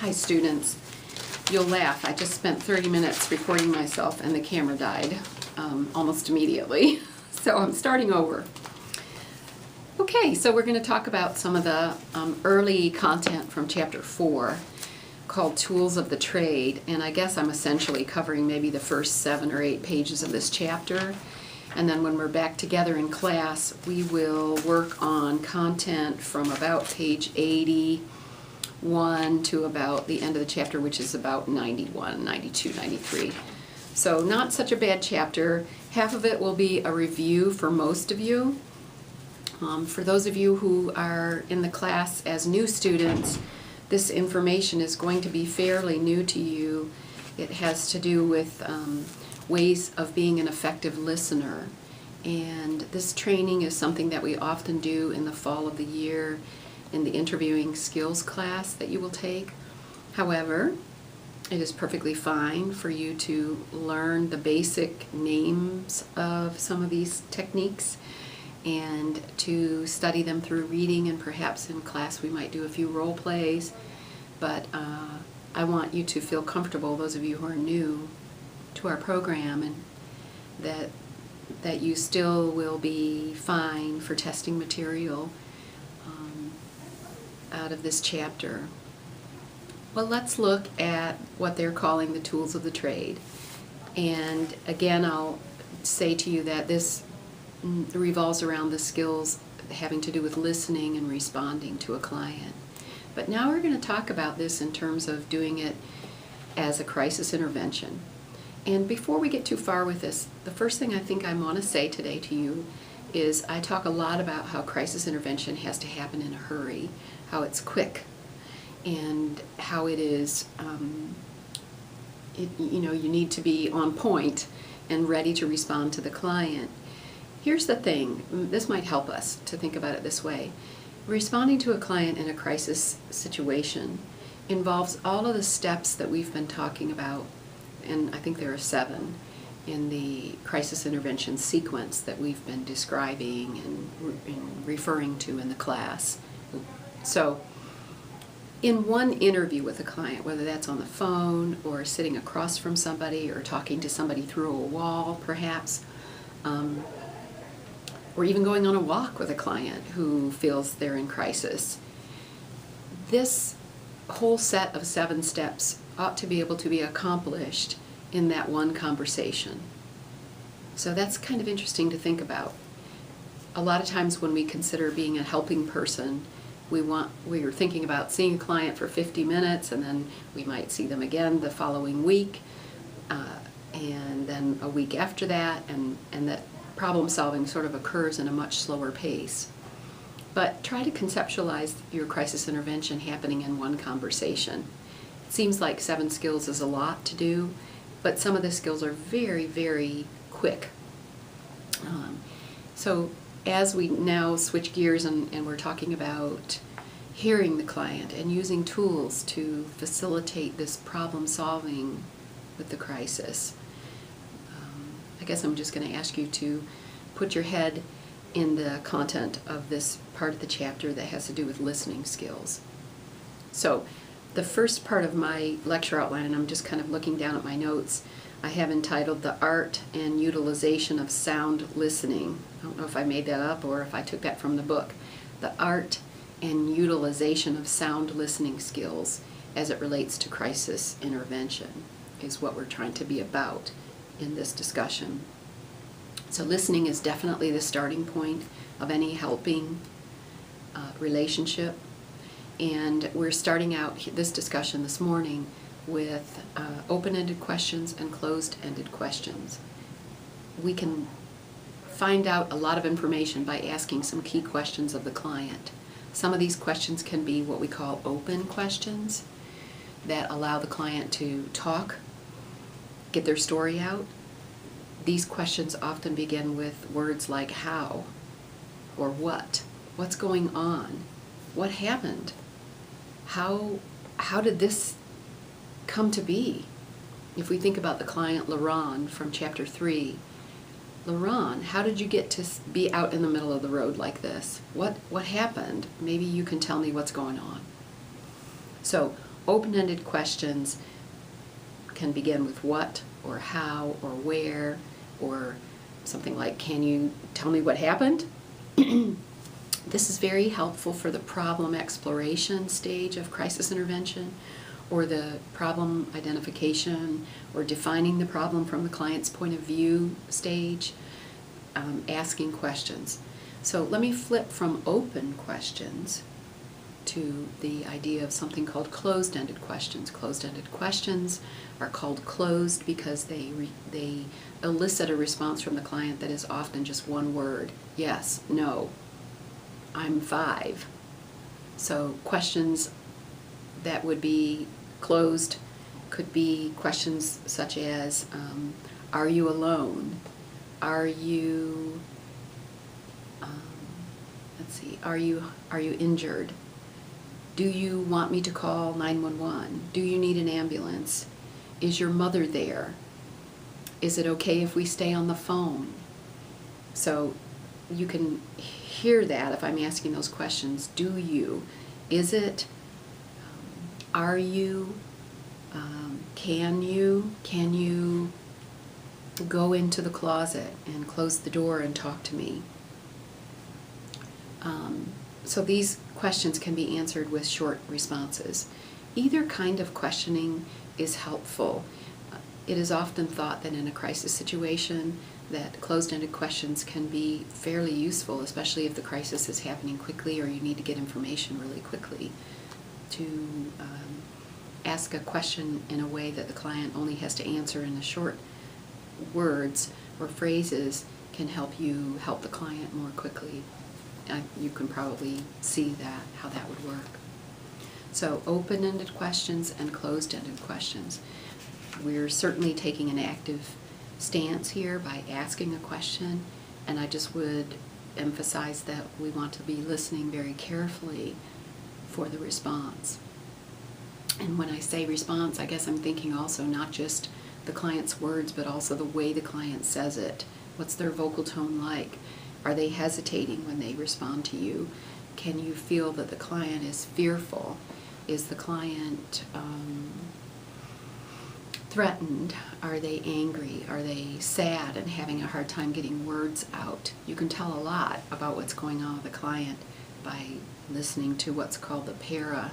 Hi students. You'll laugh. I just spent 30 minutes recording myself and the camera died almost immediately. So I'm starting over. Okay, so we're going to talk about some of the early content from Chapter 4 called Tools of the Trade, and I guess I'm essentially covering maybe the first 7 or 8 pages of this chapter. And then when we're back together in class, we will work on content from about page 81 to about the end of the chapter, which is about 91, 92, 93. So not such a bad chapter. Half of it will be a review for most of you. For those of you who are in the class as new students, this information is going to be fairly new to you. It has to do with ways of being an effective listener. And this training is something that we often do in the fall of the year in the interviewing skills class that you will take. However, it is perfectly fine for you to learn the basic names of some of these techniques and to study them through reading, and perhaps in class we might do a few role plays. But I want you to feel comfortable, those of you who are new to our program, and that you still will be fine for testing material out of this chapter. Well, let's look at what they're calling the tools of the trade. And again, I'll say to you that this revolves around the skills having to do with listening and responding to a client. But now we're going to talk about this in terms of doing it as a crisis intervention. And before we get too far with this, the first thing I think I want to say today to you is I talk a lot about how crisis intervention has to happen in a hurry, how it's quick, and how it is, you need to be on point and ready to respond to the client. Here's the thing, this might help us to think about it this way. Responding to a client in a crisis situation involves all of the steps that we've been talking about, and I think there are 7 in the crisis intervention sequence that we've been describing and referring to in the class. So, in one interview with a client, whether that's on the phone or sitting across from somebody or talking to somebody through a wall perhaps, or even going on a walk with a client who feels they're in crisis, this whole set of 7 steps ought to be able to be accomplished in that one conversation. So that's kind of interesting to think about. A lot of times when we consider being a helping person, we are thinking about seeing a client for 50 minutes and then we might see them again the following week and then a week after that, and that problem solving sort of occurs in a much slower pace. But try to conceptualize your crisis intervention happening in one conversation. It seems like 7 skills is a lot to do, but some of the skills are very, very quick. So as we now switch gears and we're talking about hearing the client and using tools to facilitate this problem solving with the crisis, I guess I'm just going to ask you to put your head in the content of this part of the chapter that has to do with listening skills. So the first part of my lecture outline, and I'm just kind of looking down at my notes, I have entitled The Art and Utilization of Sound Listening. I don't know if I made that up or if I took that from the book. The Art and Utilization of Sound Listening Skills as it relates to crisis intervention is what we're trying to be about in this discussion. So listening is definitely the starting point of any helping relationship. And we're starting out this discussion this morning with open-ended questions and closed-ended questions. We can find out a lot of information by asking some key questions of the client. Some of these questions can be what we call open questions that allow the client to talk, get their story out. These questions often begin with words like how or what. What's going on? What happened? How did this come to be? If we think about the client Laron from chapter 3, Laron, how did you get to be out in the middle of the road like this? What happened? Maybe you can tell me what's going on. So open-ended questions can begin with what or how or where, or something like, can you tell me what happened? This is very helpful for the problem exploration stage of crisis intervention, or the problem identification, or defining the problem from the client's point of view stage, asking questions. So let me flip from open questions to the idea of something called closed-ended questions. Closed-ended questions are called closed because they elicit a response from the client that is often just one word: yes, no, I'm 5. So questions that would be closed could be questions such as, are you alone? Are you, are you injured? Do you want me to call 911? Do you need an ambulance? Is your mother there? Is it okay if we stay on the phone? So you can hear that if I'm asking those questions. Do you? Is it? Are you? Can you? Can you go into the closet and close the door and talk to me? So these questions can be answered with short responses. Either kind of questioning is helpful. It is often thought that in a crisis situation that closed-ended questions can be fairly useful, especially if the crisis is happening quickly or you need to get information really quickly. To ask a question in a way that the client only has to answer in the short words or phrases can help you help the client more quickly. You can probably see that, how that would work. So open-ended questions and closed-ended questions. We're certainly taking an active stance here by asking a question, and I just would emphasize that we want to be listening very carefully for the response. And when I say response, I guess I'm thinking also not just the client's words, but also the way the client says it. What's their vocal tone like? Are they hesitating when they respond to you? Can you feel that the client is fearful? Is the client threatened? Are they angry? Are they sad and having a hard time getting words out? You can tell a lot about what's going on with the client by listening to what's called the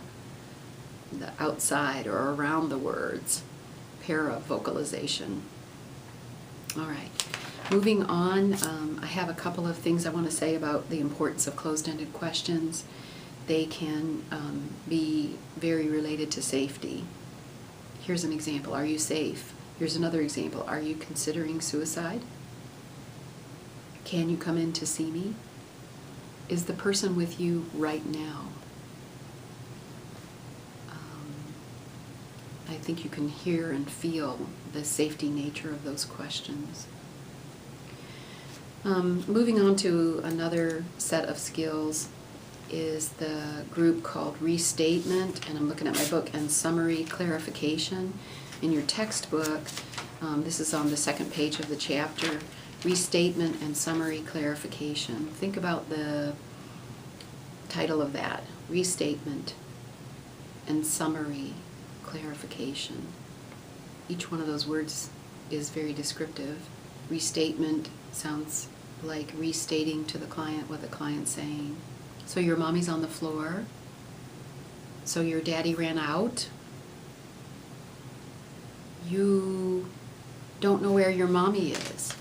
outside or around the words, para-vocalization. All right. Moving on, I have a couple of things I want to say about the importance of closed-ended questions. They can be very related to safety. Here's an example. Are you safe? Here's another example. Are you considering suicide? Can you come in to see me? Is the person with you right now? I think you can hear and feel the safety nature of those questions. Moving on to another set of skills is the group called restatement, and I'm looking at my book, and summary clarification. In your textbook, this is on the second page of the chapter, restatement and summary clarification. Think about the title of that, restatement and summary clarification. Each one of those words is very descriptive. Restatement sounds like restating to the client what the client's saying. So your mommy's on the floor. So your daddy ran out. You don't know where your mommy is.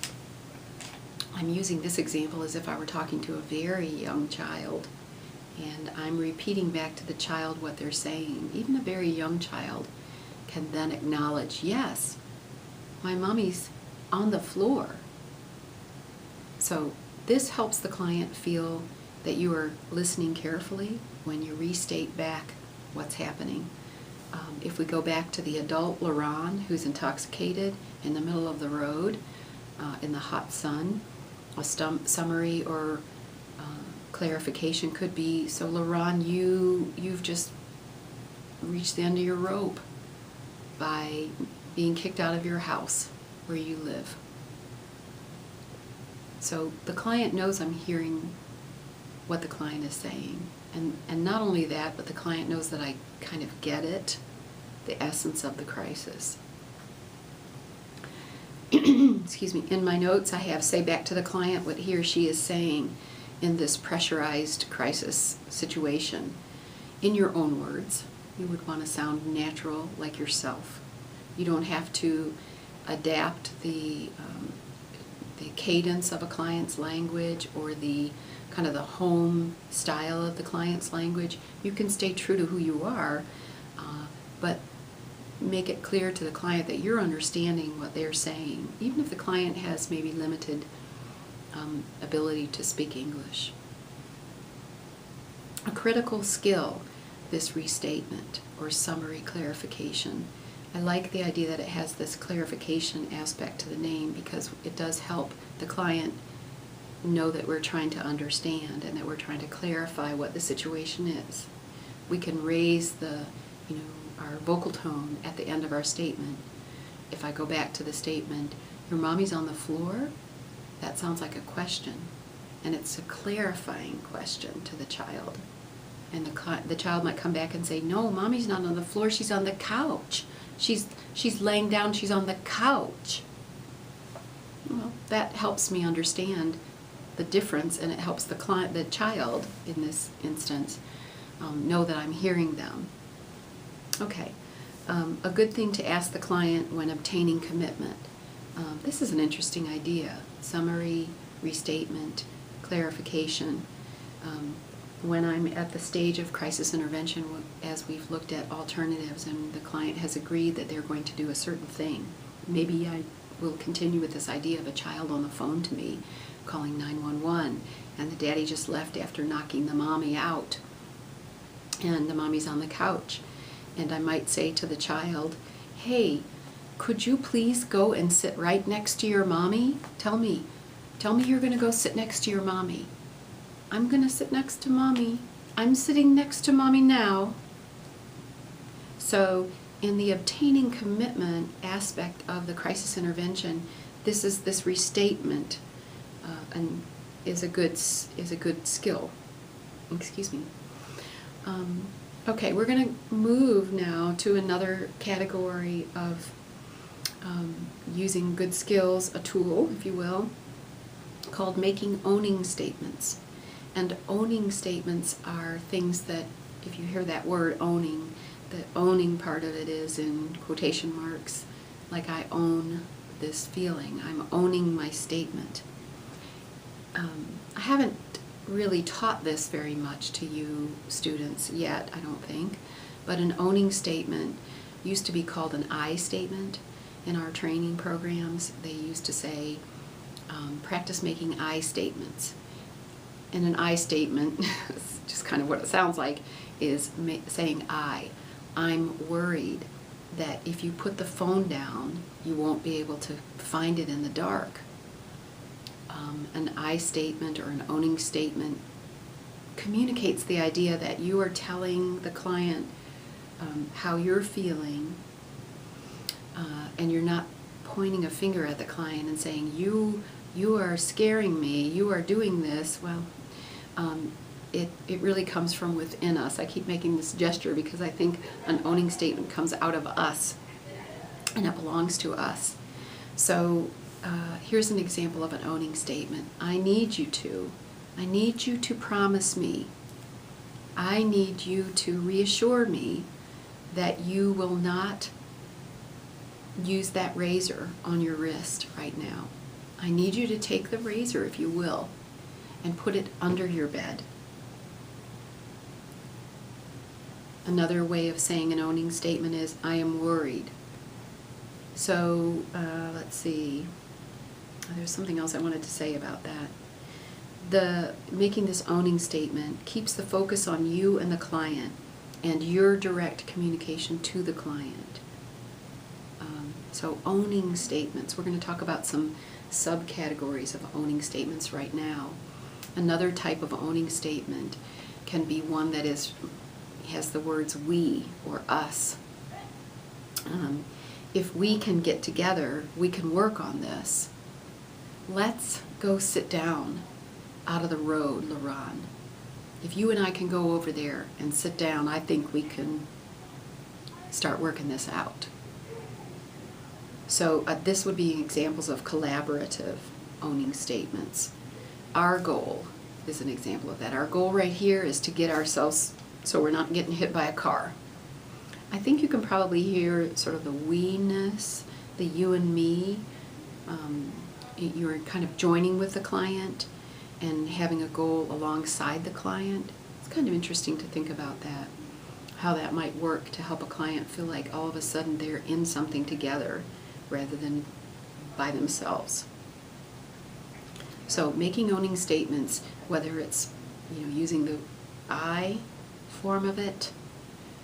I'm using this example as if I were talking to a very young child, and I'm repeating back to the child what they're saying. Even a very young child can then acknowledge, yes, my mommy's on the floor. So this helps the client feel that you are listening carefully when you restate back what's happening. If we go back to the adult Laron who's intoxicated in the middle of the road in the hot sun, a summary or clarification could be, so Laron, you've just reached the end of your rope by being kicked out of your house where you live. So the client knows I'm hearing what the client is saying. And not only that, but the client knows that I kind of get it. the essence of the crisis. Excuse me. In my notes, I have say back to the client what he or she is saying in this pressurized crisis situation. In your own words, you would want to sound natural, like yourself. You don't have to adapt the cadence of a client's language or the kind of the home style of the client's language. You can stay true to who you are, but make it clear to the client that you're understanding what they're saying, even if the client has maybe limited ability to speak English. A critical skill, this restatement or summary clarification. I like the idea that it has this clarification aspect to the name because it does help the client know that we're trying to understand and that we're trying to clarify what the situation is. We can raise our vocal tone at the end of our statement. If I go back to the statement, your mommy's on the floor, that sounds like a question, and it's a clarifying question to the child. And the child might come back and say, no, mommy's not on the floor, she's on the couch. She's laying down, she's on the couch. Well, that helps me understand the difference, and it helps the child in this instance know that I'm hearing them. Okay, a good thing to ask the client when obtaining commitment. This is an interesting idea. Summary, restatement, clarification. When I'm at the stage of crisis intervention, as we've looked at alternatives and the client has agreed that they're going to do a certain thing, maybe I will continue with this idea of a child on the phone to me calling 911 and the daddy just left after knocking the mommy out and the mommy's on the couch. And I might say to the child, hey, could you please go and sit right next to your mommy? Tell me you're going to go sit next to your mommy. I'm going to sit next to mommy. I'm sitting next to mommy now. So in the obtaining commitment aspect of the crisis intervention, this restatement and is a good skill. Excuse me. Okay, we're going to move now to another category of using good skills, a tool, if you will, called making owning statements. And owning statements are things that, if you hear that word owning, the owning part of it is in quotation marks, like I own this feeling, I'm owning my statement. I haven't really taught this very much to you students yet, I don't think, but an owning statement used to be called an I statement. In our training programs, they used to say, practice making I statements. And an I statement, just kind of what it sounds like, is saying I'm worried that if you put the phone down, you won't be able to find it in the dark. An I statement or an owning statement communicates the idea that you are telling the client how you're feeling, and you're not pointing a finger at the client and saying, you are scaring me, you are doing this. Well, it really comes from within us. I keep making this gesture because I think an owning statement comes out of us, and it belongs to us. So here's an example of an owning statement. I need you to promise me. I need you to reassure me that you will not use that razor on your wrist right now. I need you to take the razor, if you will, and put it under your bed. Another way of saying an owning statement is, I am worried. So, let's see. There's something else I wanted to say about that. Making this owning statement keeps the focus on you and the client and your direct communication to the client. So owning statements, we're going to talk about some subcategories of owning statements right now. Another type of owning statement can be one that has the words we or us. If we can get together, we can work on this. Let's go sit down out of the road, Laron. If you and I can go over there and sit down, I think we can start working this out. So this would be examples of collaborative owning statements. Our goal is an example of that. Our goal right here is to get ourselves so we're not getting hit by a car. I think you can probably hear sort of the we-ness, the you and me. You're kind of joining with the client and having a goal alongside the client. It's kind of interesting to think about that, how that might work to help a client feel like all of a sudden they're in something together rather than by themselves. So making owning statements, whether it's using the I form of it,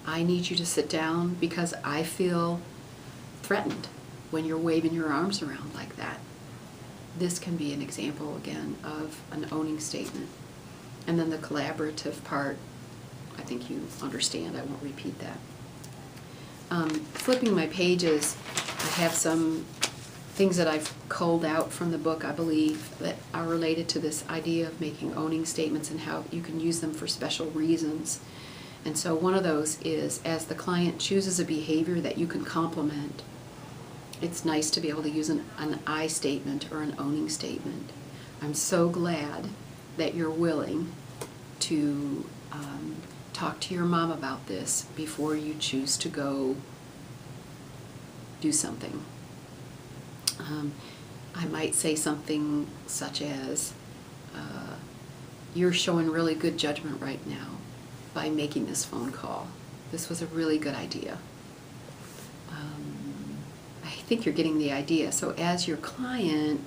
I need you to sit down because I feel threatened when you're waving your arms around like that. This can be an example, again, of an owning statement. And then the collaborative part, I think you understand. I won't repeat that. Flipping my pages, I have some things that I've culled out from the book, I believe, that are related to this idea of making owning statements and how you can use them for special reasons. And so one of those is, as the client chooses a behavior that you can compliment, it's nice to be able to use an I statement or an owning statement. I'm so glad that you're willing to talk to your mom about this before you choose to go do something. I might say something such as, you're showing really good judgment right now by making this phone call. This was a really good idea. I think you're getting the idea. So as your client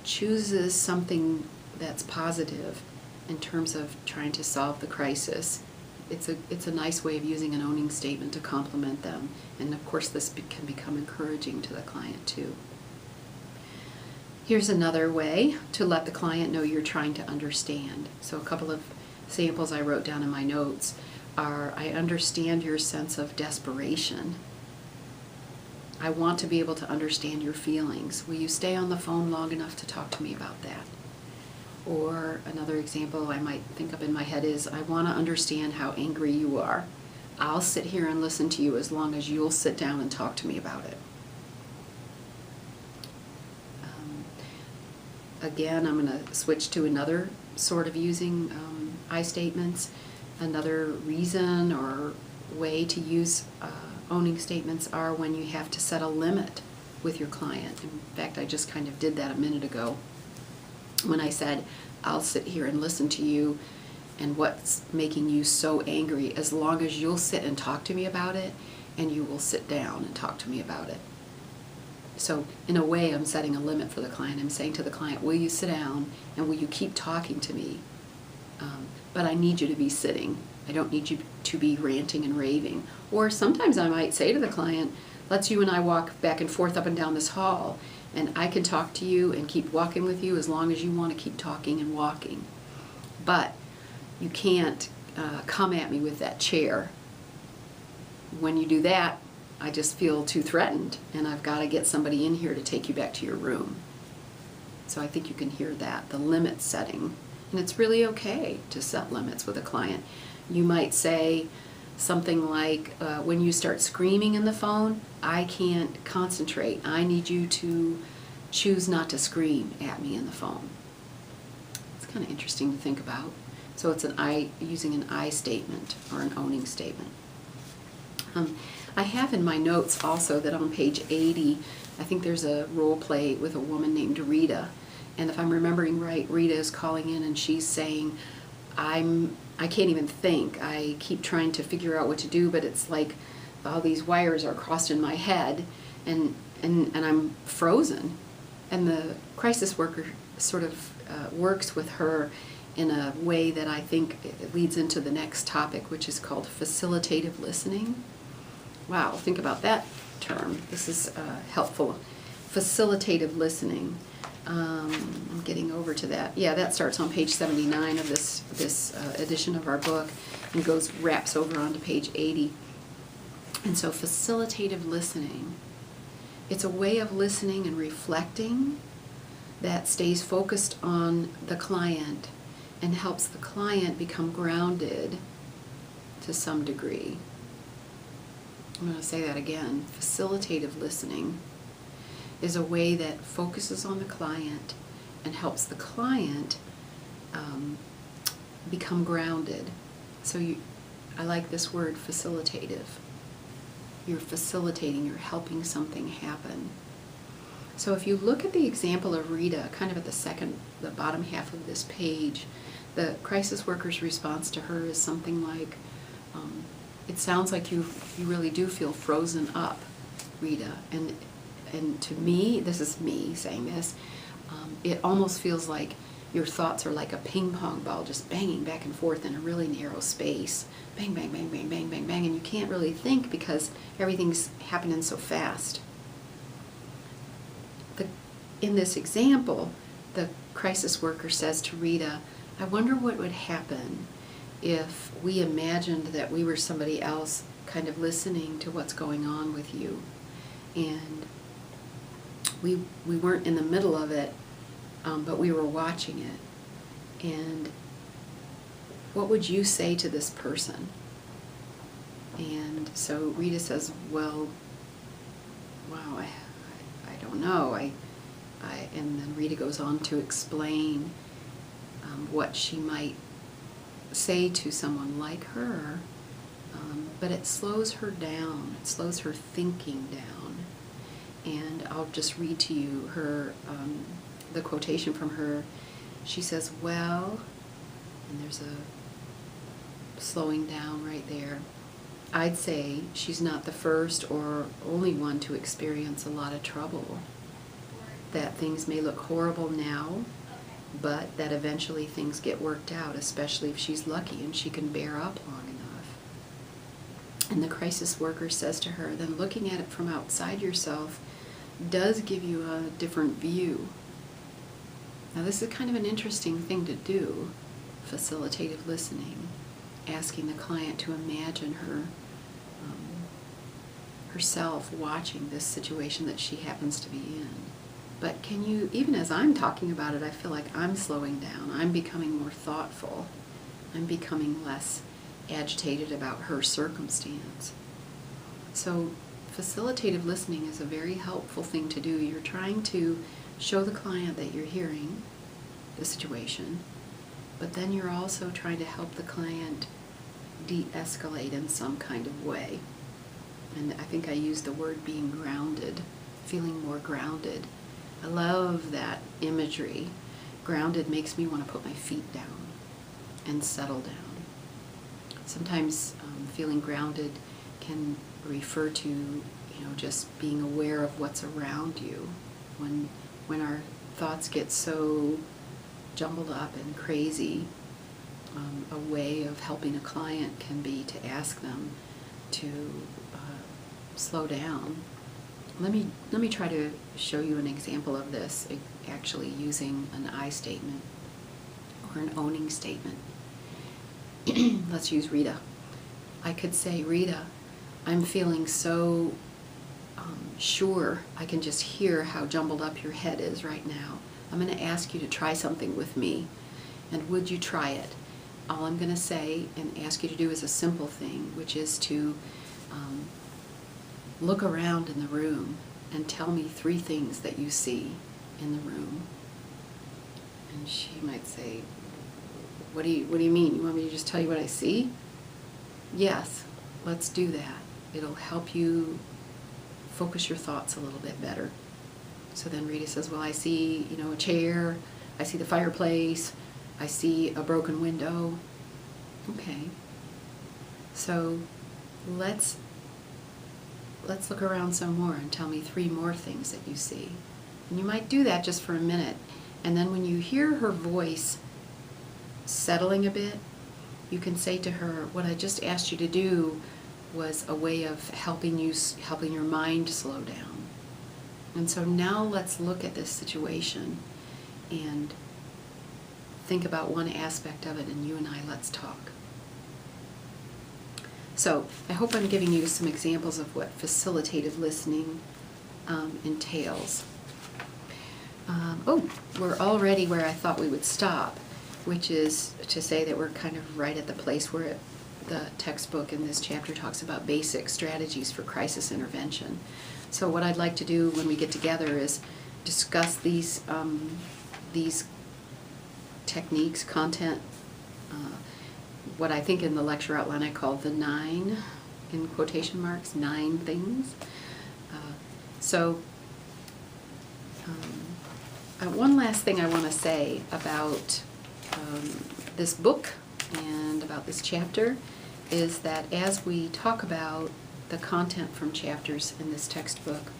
chooses something that's positive in terms of trying to solve the crisis, it's a nice way of using an owning statement to compliment them. And of course this can become encouraging to the client too. Here's another way to let the client know you're trying to understand. So a couple of samples I wrote down in my notes are, I understand your sense of desperation. I want to be able to understand your feelings. Will you stay on the phone long enough to talk to me about that? Or another example I might think of in my head is, I want to understand how angry you are. I'll sit here and listen to you as long as you'll sit down and talk to me about it. Again, I'm going to switch to another sort of using I statements. Another reason or way to use owning statements are when you have to set a limit with your client. In fact, I just kind of did that a minute ago when I said, I'll sit here and listen to you and what's making you so angry as long as you'll sit and talk to me about it, and you will sit down and talk to me about it. So in a way, I'm setting a limit for the client. I'm saying to the client, will you sit down and will you keep talking to me? But I need you to be sitting. I don't need you to be ranting and raving. Or sometimes I might say to the client, let's you and I walk back and forth up and down this hall, and I can talk to you and keep walking with you as long as you want to keep talking and walking. But you can't come at me with that chair. When you do that, I just feel too threatened, and I've got to get somebody in here to take you back to your room. So I think you can hear that, the limit setting. And it's really okay to set limits with a client. You might say something like, when you start screaming in the phone, I can't concentrate. I need you to choose not to scream at me in the phone. It's kind of interesting to think about. So it's using an I statement or an owning statement. I have in my notes also that on page 80, I think there's a role play with a woman named Rita. And if I'm remembering right, Rita is calling in and she's saying, I can't even think. I keep trying to figure out what to do, but it's like all these wires are crossed in my head, and I'm frozen. And the crisis worker sort of works with her in a way that I think leads into the next topic, which is called facilitative listening. Wow, think about that term. This is helpful. Facilitative listening. I'm getting over to that. Yeah, that starts on page 79 of this edition of our book and wraps over onto page 80. And so facilitative listening, it's a way of listening and reflecting that stays focused on the client and helps the client become grounded to some degree. I'm going to say that again. Facilitative listening is a way that focuses on the client and helps the client become grounded. So I like this word, facilitative. You're facilitating, you're helping something happen. So if you look at the example of Rita, kind of at the bottom half of this page, the crisis worker's response to her is something like, it sounds like you really do feel frozen up, Rita. And to me, this is me saying this, it almost feels like your thoughts are like a ping pong ball just banging back and forth in a really narrow space. Bang, bang, bang, bang, bang, bang, bang, and you can't really think because everything's happening so fast. In this example, the crisis worker says to Rita, I wonder what would happen if we imagined that we were somebody else kind of listening to what's going on with you. And we weren't in the middle of it, but we were watching it. And what would you say to this person? And so Rita says, well, wow, I don't know. And then Rita goes on to explain what she might say to someone like her, but it slows her down. It slows her thinking down. And I'll just read to you the quotation from her. She says, well, and there's a slowing down right there. I'd say she's not the first or only one to experience a lot of trouble. That things may look horrible now, but that eventually things get worked out, especially if she's lucky and she can bear up long enough. And the crisis worker says to her, then looking at it from outside yourself does give you a different view. Now this is kind of an interesting thing to do, facilitative listening, asking the client to imagine herself watching this situation that she happens to be in. But can you, even as I'm talking about it, I feel like I'm slowing down. I'm becoming more thoughtful. I'm becoming less agitated about her circumstance. So facilitative listening is a very helpful thing to do. You're trying to show the client that you're hearing the situation, but then you're also trying to help the client de-escalate in some kind of way. And I think I used the word being grounded, feeling more grounded. I love that imagery. Grounded makes me want to put my feet down and settle down. Sometimes feeling grounded can refer to, just being aware of what's around you. When our thoughts get so jumbled up and crazy, a way of helping a client can be to ask them to slow down. Let me try to show you an example of this, actually using an I statement or an owning statement. Let's use Rita. I could say, Rita, I'm feeling so sure. I can just hear how jumbled up your head is right now. I'm going to ask you to try something with me, and would you try it? All I'm going to say and ask you to do is a simple thing, which is to look around in the room and tell me 3 things that you see in the room. And she might say, what do you mean? You want me to just tell you what I see? Yes, let's do that. It'll help you focus your thoughts a little bit better. So then Rita says, well, I see, a chair, I see the fireplace, I see a broken window. Okay. So let's look around some more and tell me 3 more things that you see. And you might do that just for a minute. And then when you hear her voice settling a bit, you can say to her, what I just asked you to do was a way of helping your mind slow down. And so now let's look at this situation and think about one aspect of it, and you and I, let's talk. So I hope I'm giving you some examples of what facilitative listening entails. We're already where I thought we would stop, which is to say that we're kind of right at the place where the textbook in this chapter talks about basic strategies for crisis intervention. So what I'd like to do when we get together is discuss these techniques, content, what I think in the lecture outline I call the 9, in quotation marks, 9 things. One last thing I want to say about this book and about this chapter is that as we talk about the content from chapters in this textbook,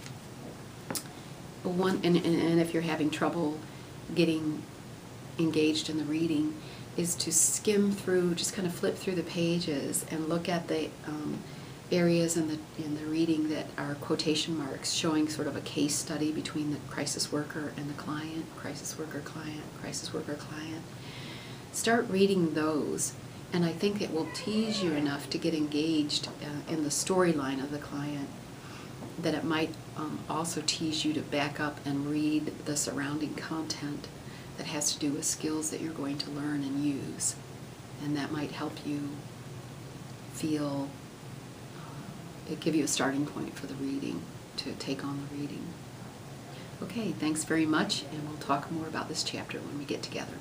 and if you're having trouble getting engaged in the reading, is to skim through, just kind of flip through the pages and look at the areas in the reading that are quotation marks, showing sort of a case study between the crisis worker and the client, crisis worker client, crisis worker client. Start reading those, and I think it will tease you enough to get engaged in the storyline of the client that it might also tease you to back up and read the surrounding content that has to do with skills that you're going to learn and use. And that might help you feel, give you a starting point for the reading, to take on the reading. Okay, thanks very much, and we'll talk more about this chapter when we get together.